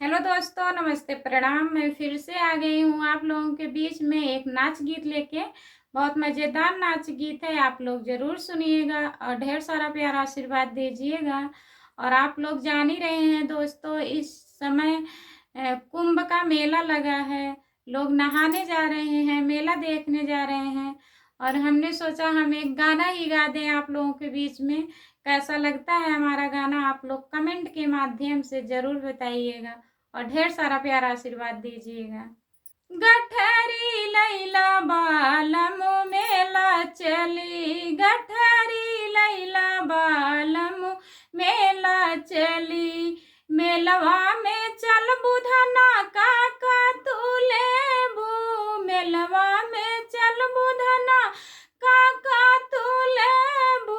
Hello दोस्तों, नमस्ते, प्रणाम। मैं फिर से आ गई हूँ आप लोगों के बीच में एक नाच गीत लेके। बहुत मज़ेदार नाच गीत है, आप लोग ज़रूर सुनिएगा और ढेर सारा प्यार आशीर्वाद दीजिएगा। और आप लोग जान ही रहे हैं दोस्तों, इस समय कुंभ का मेला लगा है। लोग नहाने जा रहे हैं, मेला देखने जा रहे हैं। और हमने सोचा हम एक गाना ही गा दें आप लोगों के बीच में। कैसा लगता है हमारा गाना, आप लोग कमेंट के माध्यम से ज़रूर बताइएगा और ढेर सारा प्यार आशीर्वाद दीजिएगा। गठरी लैला बालमु मेला चली, गठरी लैला बालमु मेला चली। मेलवा में चल बुधना काका तू लेबू, मेलवा में चल बुधना काका तू लेबू।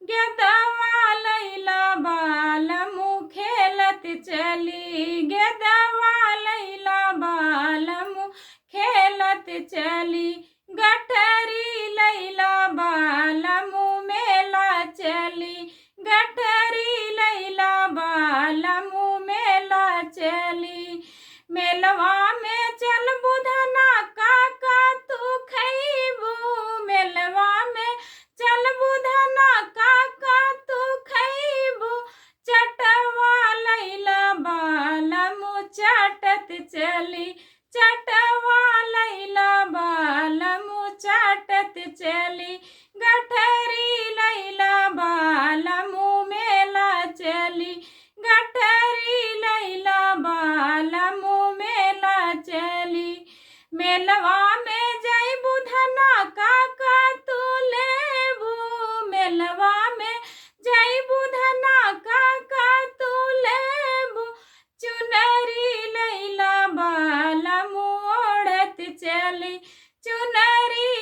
गेदवा लैला बालमु खेलत चली, गेदवा लैला बालमु खेलत चली। गठरी लैला बालमु मेला चली, गठरी लैला बालमु मेला चली। मेलवा में चल बुधना काका तू खैबू, मेलवा में चल बुधना काका तू खैबू। चटवा लैला बालमु चाटत चली, चटवा लैला बालमु चाटत चली। गठरी लैला बालमु मेला चली, गठरी लैला बालमु मेला चली। मेलवा में जय बुधना काका तू लेबू, मेलवा में जय बुधना काका तू लेबू। चुनरी लैला बालमु ओढ़त चली, चुनरी